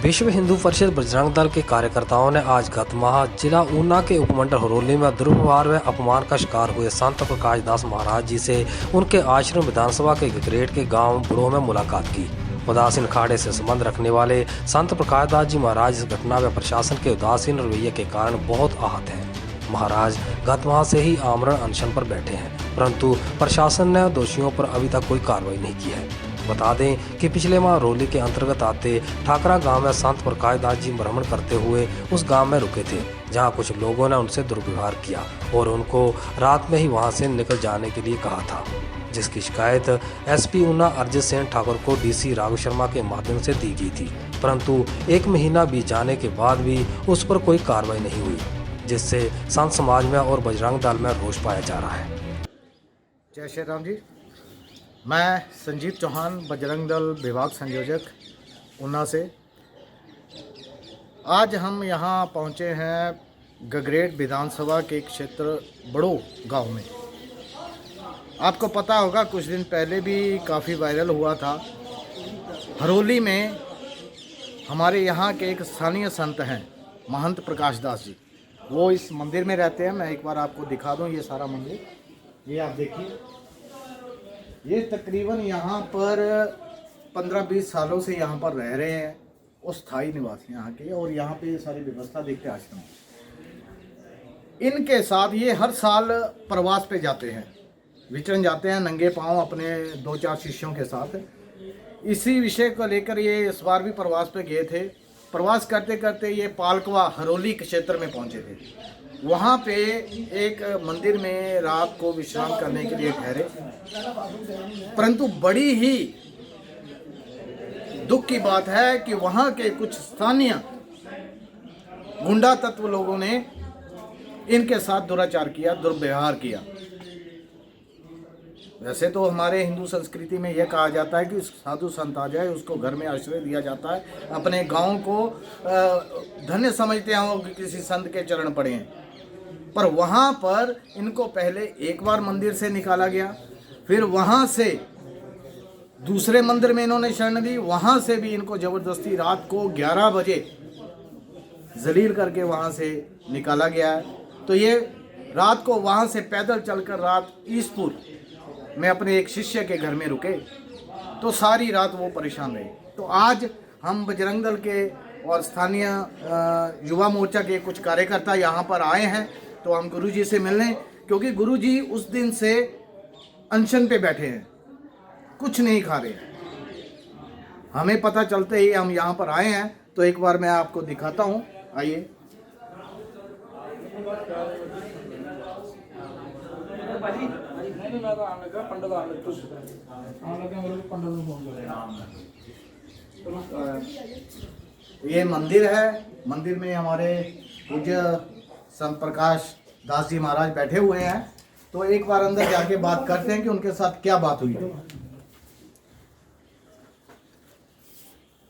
विश्व हिंदू परिषद बजरंग दल के कार्यकर्ताओं ने आज गत माह जिला ऊना के उपमंडल हरोली में दुर्व्यवहार व अपमान का शिकार हुए संत प्रकाश दास महाराज जी से उनके आश्रम विधानसभा के गगरेट के गांव बुढ़ो में मुलाकात की। उदासीन अखाड़े से संबंध रखने वाले संत प्रकाश दास जी महाराज इस घटना व प्रशासन के उदासीन रवैये के कारण बहुत आहत हैं। महाराज गत माह से ही आमरण अनशन पर बैठे हैं, परंतु प्रशासन ने दोषियों पर अभी तक कोई कार्रवाई नहीं की है। बता दें कि पिछले माह हरोली के अंतर्गत आते ठाकरा गांव में संत प्रकाश दास जी भ्रमण करते हुए उस गांव में रुके थे, जहां कुछ लोगों ने उनसे दुर्व्यवहार किया और उनको रात में ही वहां से निकल जाने के लिए कहा था, जिसकी शिकायत एसपी ऊना अरिजीत सिंह ठाकुर को डीसी राघव शर्मा के माध्यम से दी गई थी, परंतु 1 महीना बीत जाने के बाद भी उस पर कोई कार्रवाई नहीं हुई, जिससे संत समाज में और बजरंग दल में रोष पाया जा रहा है। जय श्री राम जी। मैं संजीव चौहान, बजरंग दल विभाग संयोजक ऊना से। आज हम यहाँ पहुँचे हैं गगरेट विधानसभा के क्षेत्र बड़ो गांव में। आपको पता होगा कुछ दिन पहले भी काफ़ी वायरल हुआ था। हरोली में हमारे यहाँ के एक स्थानीय संत हैं महंत प्रकाश दास जी, वो इस मंदिर में रहते हैं। मैं एक बार आपको दिखा दूँ ये सारा मंदिर, ये आप देखिए। ये तकरीबन यहाँ पर 15-20 सालों से यहाँ पर रह रहे हैं, वो स्थायी निवासी यहाँ के, और यहाँ पे ये सारी व्यवस्था देखते हैं आश्रम। इनके साथ ये हर साल प्रवास पे जाते हैं, विचरण जाते हैं नंगे पांव अपने 2-4 शिष्यों के साथ। इसी विषय को लेकर ये इस बार भी प्रवास पे गए थे। प्रवास करते करते ये पालकवा हरोली के क्षेत्र में पहुँचे थे। वहाँ पे एक मंदिर में रात को विश्राम करने के लिए ठहरे, परंतु बड़ी ही दुख की बात है कि वहाँ के कुछ स्थानीय गुंडा तत्व लोगों ने इनके साथ दुराचार किया, दुर्व्यवहार किया। वैसे तो हमारे हिंदू संस्कृति में यह कहा जाता है कि साधु संत आ जाए उसको घर में आश्रय दिया जाता है, अपने गांव को धन्य समझते हैं वो किसी संत के चरण पड़े हैं। पर वहाँ पर इनको पहले एक बार मंदिर से निकाला गया, फिर वहाँ से दूसरे मंदिर में इन्होंने शरण दी, वहाँ से भी इनको जबरदस्ती रात को 11 बजे जलील करके वहाँ से निकाला गया है। तो ये रात को वहाँ से पैदल चलकर रात ईसपुर में अपने एक शिष्य के घर में रुके, तो सारी रात वो परेशान रहे। तो आज हम बजरंग दल के और स्थानीय युवा मोर्चा के कुछ कार्यकर्ता यहाँ पर आए हैं, तो हम गुरुजी से मिलने, क्योंकि गुरुजी उस दिन से अनशन पे बैठे हैं, कुछ नहीं खा रहे हैं। हमें पता चलते ही हम यहाँ पर आए हैं, तो एक बार मैं आपको दिखाता हूँ, आइए। ये मंदिर है, मंदिर में हमारे पूज्य संत प्रकाश दास जी महाराज बैठे हुए हैं, तो एक बार अंदर जाके बात करते हैं कि उनके साथ क्या बात हुई।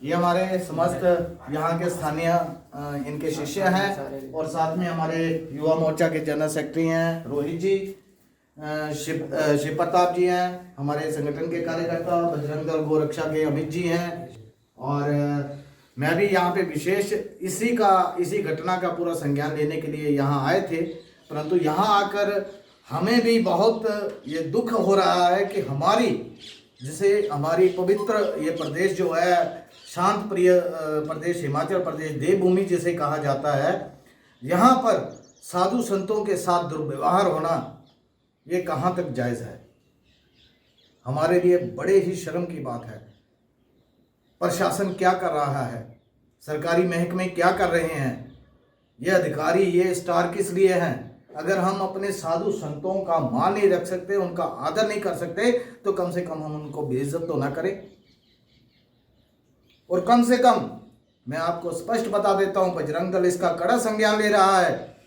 ये हमारे समस्त यहाँ के स्थानीय इनके शिष्य हैं, और साथ में हमारे युवा मोर्चा के जनरल सेक्रेटरी हैं रोहित जी, शिव प्रताप जी हैं, हमारे संगठन के कार्यकर्ता बजरंग दल गोरक्षा के अमित जी हैं, और मैं भी यहाँ पे विशेष इसी घटना का पूरा संज्ञान लेने के लिए यहाँ आए थे। परंतु यहाँ आकर हमें भी बहुत ये दुख हो रहा है कि हमारी पवित्र ये प्रदेश जो है, शांत प्रिय प्रदेश हिमाचल प्रदेश, देवभूमि जिसे कहा जाता है, यहाँ पर साधु संतों के साथ दुर्व्यवहार होना ये कहाँ तक जायज़ है। हमारे लिए बड़े ही शर्म की बात है। प्रशासन क्या कर रहा है, सरकारी महकमे क्या कर रहे हैं, ये अधिकारी, ये स्टार किस लिए हैं। अगर हम अपने साधु संतों का मान नहीं रख सकते, उनका आदर नहीं कर सकते, तो कम से कम हम उनको बेइज्जत तो ना करें। और कम से कम मैं आपको स्पष्ट बता देता हूं, बजरंग दल इसका कड़ा संज्ञान ले रहा है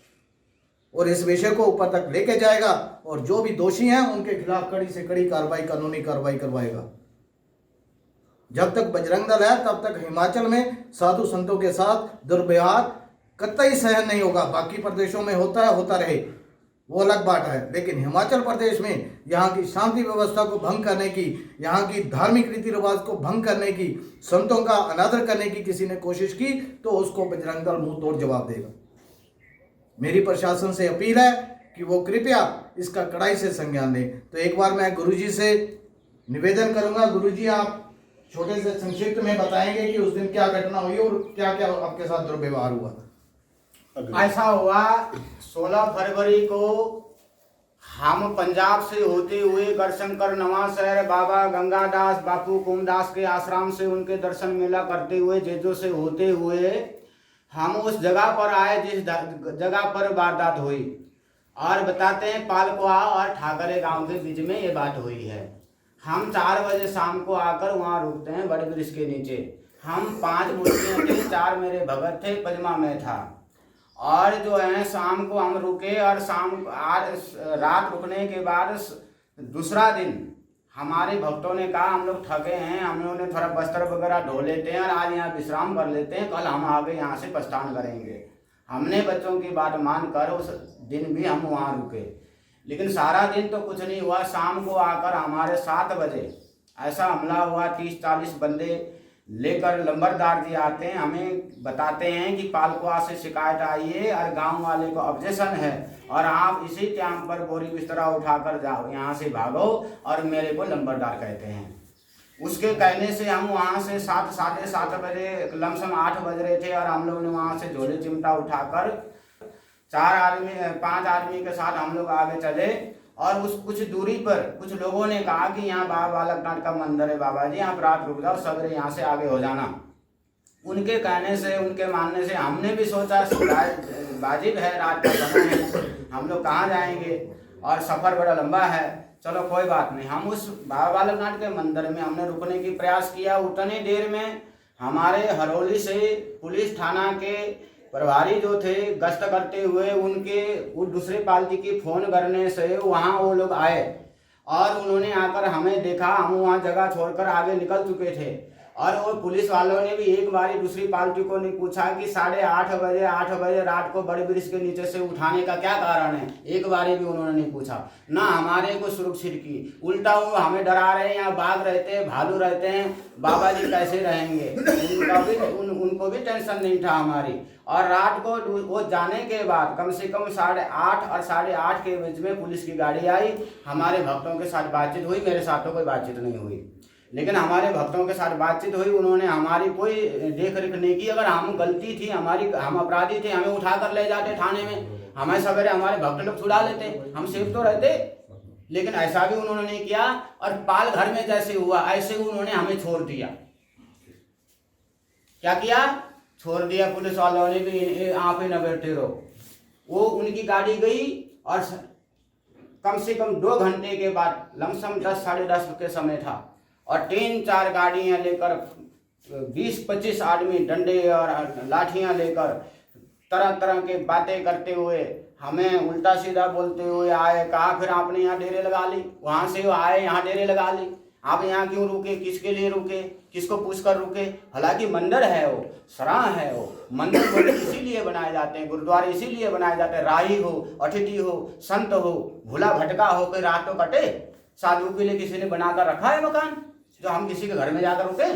और इस विषय को ऊपर तक लेके जाएगा, और जो भी दोषी हैं उनके खिलाफ कड़ी से कड़ी कार्रवाई, कानूनी कार्रवाई करवाएगा। जब तक बजरंग दल है तब तक हिमाचल में साधु संतों के साथ दुर्व्यवहार कतई सहन नहीं होगा। बाकी प्रदेशों में होता है, होता रहे, वो अलग बात है, लेकिन हिमाचल प्रदेश में यहाँ की शांति व्यवस्था को भंग करने की, यहाँ की धार्मिक रीति रिवाज को भंग करने की, संतों का अनादर करने की किसी ने कोशिश की तो उसको बजरंग दल मुंह तोड़ जवाब देगा। मेरी प्रशासन से अपील है कि वो कृपया इसका कड़ाई से संज्ञान लें। तो एक बार मैं गुरुजी से निवेदन करूंगा, गुरुजी आप छोटे से संक्षिप्त में बताएंगे कि उस दिन क्या घटना हुई और क्या क्या आपके साथ दुर्व्यवहार हुआ। ऐसा हुआ 16 फरवरी को हम पंजाब से होते हुए गढ़शंकर नवांशहर बाबा गंगादास बापू कुमदास के आश्रम से उनके दर्शन मेला करते हुए जेजो से होते हुए हम उस जगह पर आए जिस जगह पर वारदात हुई। और बताते हैं पालकुआ और ठाकरे गांव के बीच में ये बात हुई है। हम 4 बजे शाम को आकर वहाँ रुकते हैं बड़े वृक्ष के नीचे। हम 5 मूर्तियाँ थे, 4 मेरे भगत थे, पजमा में था। और जो है शाम को हम रुके और रात रुकने के बाद दूसरा दिन हमारे भक्तों ने कहा हम लोग थके हैं, हम लोगों ने थोड़ा बस्तर वगैरह धो लेते हैं और आज यहाँ विश्राम कर लेते हैं, कल हम आगे यहाँ से प्रस्थान करेंगे। हमने बच्चों की बात मानकर उस दिन भी हम वहाँ रुके, लेकिन सारा दिन तो कुछ नहीं हुआ। शाम को आकर हमारे 7 बजे ऐसा हमला हुआ। 30-40 बंदे लेकर लंबरदार जी आते हैं, हमें बताते हैं कि पालकुआ से शिकायत आई है और गांव वाले को ऑब्जेक्शन है और आप इसी टाइम पर बोरी बिस्तरा उठाकर जाओ, यहाँ से भागो। और मेरे को लंबरदार कहते हैं। उसके कहने से हम वहाँ से 7-7:30 बजे लमसम 8 बज रहे थे और हम लोगों ने वहाँ से झोले चिमटा उठाकर 5 आदमी के साथ हम लोग आगे चले। और उस कुछ दूरी पर कुछ लोगों ने कहा कि यहाँ बाबा बालकनाथ का मंदिर है, बाबा जी यहाँ पर रात रुक जाओ, सवेरे यहाँ से आगे हो जाना। उनके कहने से, उनके मानने से हमने भी सोचा वाजिब है, रात का समय है, हम लोग कहाँ जाएंगे और सफ़र बड़ा लंबा है, चलो कोई बात नहीं। हम उस बाबा बालकनाथ के मंदिर में हमने रुकने की प्रयास किया। उतनी देर में हमारे हरोली से पुलिस थाना के प्रभारी जो थे गश्त करते हुए उनके वो दूसरे पार्टी की फ़ोन करने से वहाँ वो लोग आए और उन्होंने आकर हमें देखा। हम वहाँ जगह छोड़कर आगे निकल चुके थे और वो पुलिस वालों ने भी एक बारी दूसरी पार्टी को नहीं पूछा कि 8:30 बजे रात को बड़े वृक्ष के नीचे से उठाने का क्या कारण है। एक बारी भी उन्होंने नहीं पूछा, ना हमारे को सुरक्षित की। उल्टा वो हमें डरा रहे हैं, यहाँ बाघ रहते हैं, भालू रहते हैं, बाबा जी कैसे रहेंगे। उनको भी टेंशन नहीं था हमारी। और रात को वो जाने के बाद कम से कम 8:30 और 8:30 के बीच में पुलिस की गाड़ी आई। हमारे भक्तों के साथ बातचीत हुई, मेरे साथ तो कोई बातचीत नहीं हुई, लेकिन हमारे भक्तों के साथ बातचीत हुई। उन्होंने हमारी कोई देख रेख नहीं की। अगर हम गलती थी हमारी, हम अपराधी थे, हमें उठा कर ले जाते थाने में, हमें सवेरे हमारे भक्त लोग छुड़ा लेते, हम सेफ तो रहते, लेकिन ऐसा भी उन्होंने नहीं किया। और पाल घर में जैसे हुआ ऐसे उन्होंने हमें छोड़ दिया। क्या किया? छोड़ दिया। पुलिस वालों ने भी आप ही न बैठे रहो। वो उनकी गाड़ी गई और कम से कम 2 घंटे के बाद लमसम 10-10:30 के समय था और 3-4 गाड़ियां लेकर 20-25 आदमी डंडे और लाठियां लेकर तरह तरह के बातें करते हुए हमें उल्टा सीधा बोलते हुए आए। कहा फिर आपने यहाँ डेरे लगा ली, वहाँ से आए यहाँ डेरे लगा ली, आप यहाँ क्यों रुके, किसके लिए रुके, किसको पूछकर रुके। हालांकि मंदिर है, वो सराह है, वो मंदिर बोले इसीलिए बनाए जाते हैं, गुरुद्वारे इसीलिए बनाए जाते हैं। राही हो, अतिथि हो, संत हो, भूला भटका हो, कोई रात तो कटे, साधु के लिए किसी ने बनाकर रखा है मकान जो हम किसी के घर में जाकर रुके।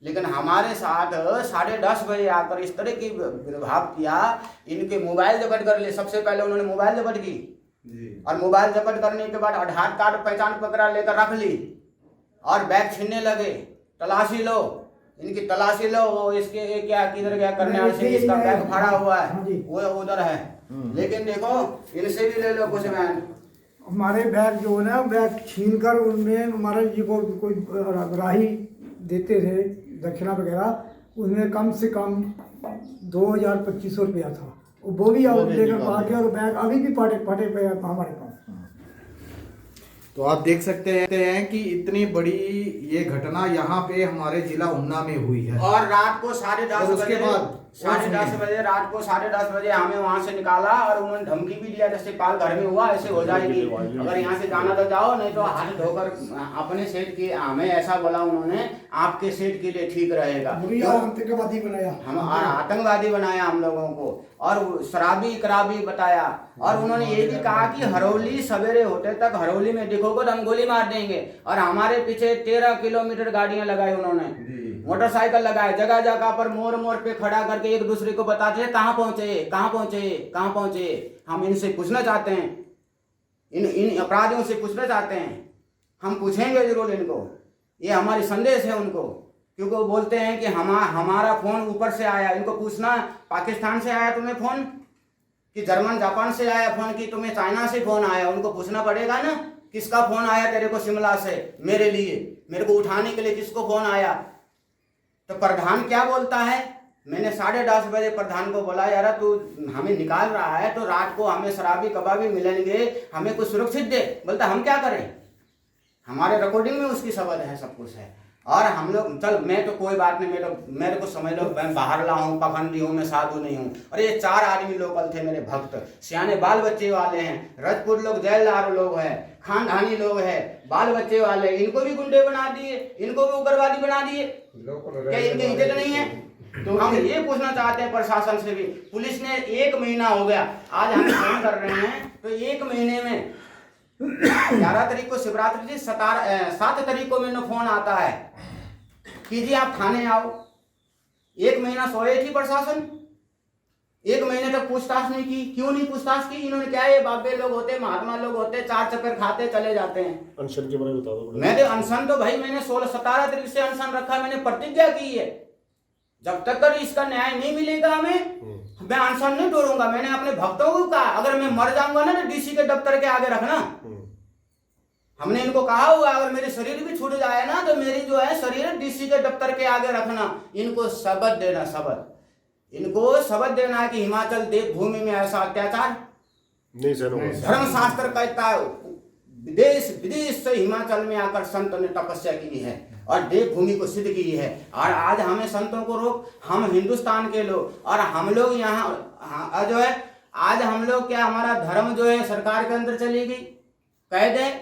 लेकिन हमारे साथ 10:30 बजे आकर इस तरह की व्यवहार किया। इनके मोबाइल जब्त कर लिए। सबसे पहले उन्होंने मोबाइल जब्त की और मोबाइल जब्त करने के बाद आधार कार्ड पहचान पत्र लेकर रख ली और बैग छीनने लगे। तलाशी लो, इनकी तलाशी लो, वो इसके क्या किधर क्या करने से इसका बैग फाड़ा हुआ है, वो उधर है। लेकिन देखो इनसे भी ले लो कुछ बहन। हमारे बैग जो है ना, बैग छीन कर उनमें हमारे जी को कोई राही देते थे दक्षिणा वगैरह, उसमें कम से कम 2,000-2,500 रुपया था। वो भी लेकर भाग गया और बैग अभी भी फटे पे हमारे पास। तो आप देख सकते हैं कि इतनी बड़ी ये घटना यहाँ पे हमारे जिला ऊना में हुई है। और रात को 10:30 उसके बाद 10:30 बजे रात को 10:30 बजे हमें वहां से निकाला और उन्होंने धमकी भी दिया, जैसे पाल घर में हुआ ऐसे हो जाएगी, अगर यहाँ से जाना तो जाओ, नहीं तो हाथ धोकर अपने सेठ की, हमें ऐसा बोला उन्होंने, आपके सेठ के लिए ठीक रहेगा। आतंकवादी बनाया, हम आतंकवादी बनाया हम लोगों को, और शराबी कराबी बताया। और उन्होंने ये भी कहा कि हरौली सवेरे होते तक हरौली में दिखोगे तो हम गोली मार देंगे। और हमारे पीछे 13 किलोमीटर गाड़ियां लगाई उन्होंने, मोटरसाइकिल लगाए, जगह जगह पर मोड़ मोड़ पे खड़ा करके एक दूसरे को बताते हैं कहाँ पहुंचे कहाँ पहुंचे कहाँ पहुंचे। हम इनसे पूछना चाहते हैं, इन अपराधियों से पूछना चाहते हैं, हम पूछेंगे जरूर इनको, ये हमारी संदेश है उनको, क्योंकि वो बोलते हैं कि हमारा फोन ऊपर से आया। इनको पूछना, पाकिस्तान से आया तुम्हें फोन कि जर्मन जापान से आया फोन कि तुम्हें चाइना से फोन आया? उनको पूछना पड़ेगा ना, किसका फोन आया तेरे को शिमला से मेरे लिए, मेरे को उठाने के लिए किसको फोन आया? तो प्रधान क्या बोलता है, मैंने 10:30 बजे प्रधान को बोला, यार तू हमें निकाल रहा है तो रात को हमें शराबी कबाबी मिलेंगे, हमें कुछ सुरक्षित दे। बोलता हम क्या करें, हमारे रिकॉर्डिंग में उसकी शब्द है, सब कुछ है। और हम लोग चल, मैं तो कोई बात नहीं, मेरे को समझ लो मैं बाहर ला हूँ, पखंडी हूँ, मैं साधु नहीं हूँ। और ये 4 आदमी लोकल थे मेरे भक्त, सियाने बाल बच्चे वाले हैं, रजपूत लोग, जैलदार लोग हैं, खानदानी लोग हैं, बाल बच्चे वाले, इनको भी गुंडे बना दिए, इनको भी उग्रवादी बना दिए। क्या इनकी इज्जत नहीं है? तो हम ये पूछना चाहते हैं प्रशासन से भी। पुलिस ने 1 महीना हो गया, आज हम फोन कर रहे हैं तो 1 महीने में 11 तारीख को शिवरात्रि थी, 7 तारीख को मैंने फोन आता है कि जी आप थाने आओ। 1 महीना सोए थी प्रशासन, 1 महीने तक पूछताछ नहीं की। क्यों नहीं पूछताछ की? इन्होंने क्या, ये बाबे लोग होते, महात्मा लोग होते, 4 चक्कर खाते चले जाते हैं। अनशन के बारे में बता दो। मैंने अनशन तो भाई मैंने 17 तारीख से अनशन रखा, मैंने प्रतिज्ञा की है, जब तक कर इसका न्याय नहीं मिलेगा हमें, मैं अनशन नहीं तोड़ूंगा। मैंने अपने भक्तों को कहा, अगर मैं मर जाऊंगा ना तो डीसी के दफ्तर के आगे रखना। हमने इनको कहा हुआ, अगर मेरे शरीर भी छूट जाए ना तो मेरी जो है शरीर डीसी के दफ्तर के आगे रखना। इनको शपथ देना, इनको शपथ देना है कि हिमाचल देवभूमि में ऐसा अत्याचार नहीं सर, धर्मशास्त्र कहता है, देश विदेश से हिमाचल में आकर संतों ने तपस्या की है और देवभूमि को सिद्ध की है। और आज हमें संतों को रोक, हम हिंदुस्तान के लोग, और हम लोग यहाँ जो है, आज हम लोग क्या, हमारा धर्म जो है सरकार के अंदर चली गई, कैद है,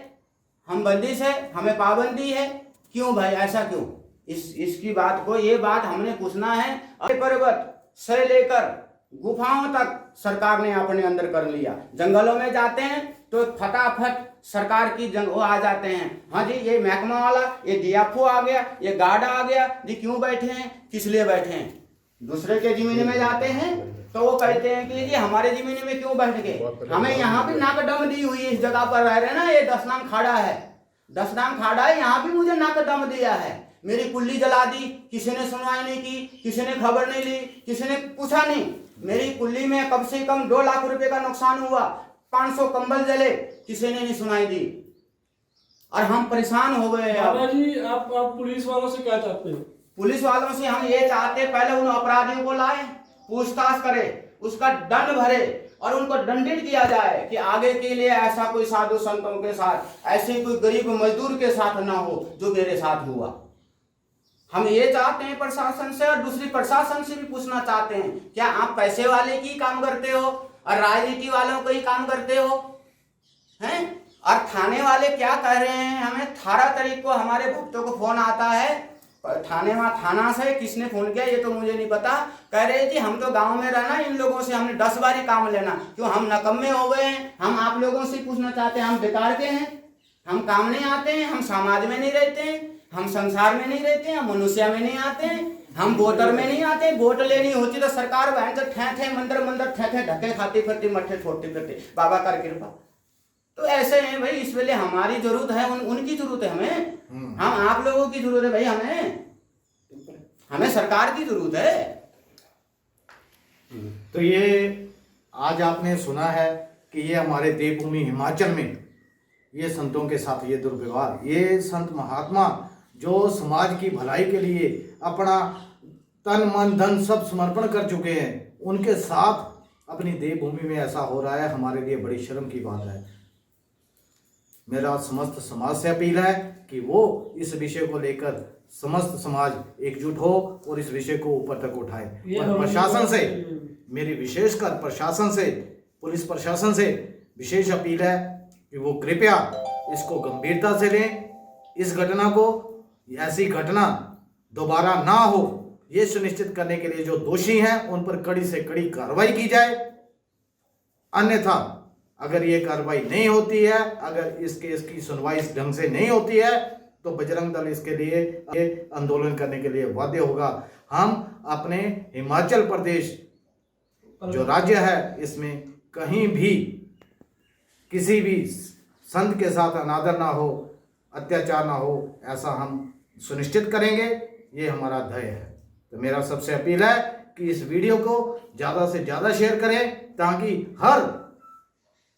हम बंदिश है, हमें पाबंदी है। क्यों भाई, ऐसा क्यों? इसकी बात को, ये बात हमने पूछना है। पर्वत से लेकर गुफाओं तक सरकार ने अपने अंदर कर लिया। जंगलों में जाते हैं तो फटाफट सरकार की वो आ जाते हैं, हाँ जी ये महकमा वाला, ये डीएफओ आ गया, ये गार्ड आ गया जी, क्यों बैठे हैं, किस लिए बैठे हैं? दूसरे के जमीन में जाते हैं तो वो कहते हैं कि जी हमारे जमीन में क्यों बैठ गए? हमें यहाँ भी नाकदम दी हुई है, इस जगह पर रह रहे ना, ये 10 नाम खाड़ा है, 10 नाम खाड़ा है, यहाँ भी मुझे नाकदम दिया है। मेरी कुल्ली जला दी, किसी ने सुनवाई नहीं की, किसी ने खबर नहीं ली, किसी ने पूछा नहीं। मेरी कुल्ली में कम से कम 2 लाख रुपए का नुकसान हुआ, 500 कंबल जले, किसी ने नहीं सुनाई दी, और हम परेशान हो गए। बाबा जी आप पुलिस वालों से क्या चाहते हो? पुलिस वालों से हम ये चाहते हैं, पहले उन अपराधियों को लाए, पूछताछ करे, उसका दंड भरे और उनको दंडित किया जाए कि आगे के लिए ऐसा कोई साधु संतों के साथ, ऐसे कोई गरीब मजदूर के साथ ना हो जो मेरे साथ हुआ। हम ये चाहते हैं प्रशासन से, और दूसरी प्रशासन से भी पूछना चाहते हैं, क्या आप पैसे वाले की काम करते हो और राजनीति वालों को ही काम करते हो हैं? और थाने वाले क्या कह रहे हैं हमें? 18 तारीख को हमारे भक्तों को फोन आता है थाना से, किसने फोन किया ये तो मुझे नहीं पता, कह रहे जी हम तो गांव में रहना, इन लोगों से हमने 10 बार ही काम लेना, क्यों हम नकम्मे हो गए हैं? हम आप लोगों से पूछना चाहते हैं, हम बेकार के हैं, हम काम नहीं आते हैं, हम समाज में नहीं रहते हैं, हम संसार में नहीं रहते हैं, हम मनुष्य में नहीं आते हैं, हम वोटर में नहीं आते। वोट लेनी होती तो सरकार बहन से ठे मंदिर ठे ढके खाती फिरती, मट्ठे छोड़ती फिरती, बाबा कर कृपा। तो ऐसे हैं भाई, इस वेले हमारी जरूरत है, उनकी जरूरत है हमें, हम आप लोगों की जरूरत है भाई, हमें सरकार की जरूरत है। तो ये आज आपने सुना है कि ये हमारे देवभूमि हिमाचल में ये संतों के साथ ये दुर्व्यवहार, ये संत महात्मा जो समाज की भलाई के लिए अपना तन मन धन सब समर्पण कर चुके हैं, उनके साथ अपनी देवभूमि में ऐसा हो रहा है, हमारे लिए बड़ी शर्म की बात है। मेरा समस्त समाज से अपील है कि कि वो इस विषय को लेकर समस्त समाज एकजुट हो और इस विषय को ऊपर तक उठाए। और प्रशासन से, मेरी विशेषकर प्रशासन से, पुलिस प्रशासन से विशेष अपील है कि वो कृपया इसको गंभीरता से लें। इस घटना को, ऐसी घटना दोबारा ना हो, ये सुनिश्चित करने के लिए जो दोषी हैं उन पर कड़ी से कड़ी कार्रवाई की जाए। अन्यथा अगर ये कार्रवाई नहीं होती है, अगर इस केस की सुनवाई इस ढंग से नहीं होती है, तो बजरंग दल इसके लिए आंदोलन करने के लिए बाध्य होगा। हम अपने हिमाचल प्रदेश जो राज्य है, इसमें कहीं भी किसी भी संत के साथ अनादर ना हो, अत्याचार ना हो, ऐसा हम सुनिश्चित करेंगे। ये हमारा ध्येय है। तो मेरा सबसे अपील है कि इस वीडियो को ज़्यादा से ज़्यादा शेयर करें, ताकि हर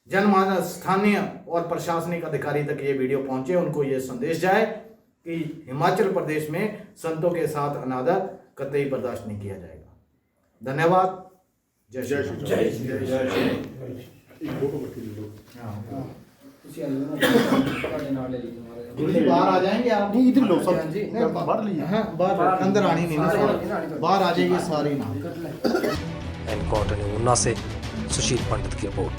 जनमानस, स्थानीय और प्रशासनिक अधिकारी तक ये वीडियो पहुंचे, उनको ये संदेश जाए कि हिमाचल प्रदेश में संतों के साथ अनादर कतई बर्दाश्त नहीं किया जाएगा। धन्यवाद। जय श्री राम। जय श्री एक फोटो मत लो। बाहर आ जाएंगे आप? नहीं, इधर लो सब। जी, बाहर लीजिए। हाँ, बाहर अंदर आनी नहीं, बाहर आ जाएगी सारी ना। एनकाउंटर न्यूज़ ऊना से सुशील पंडित की रिपोर्ट।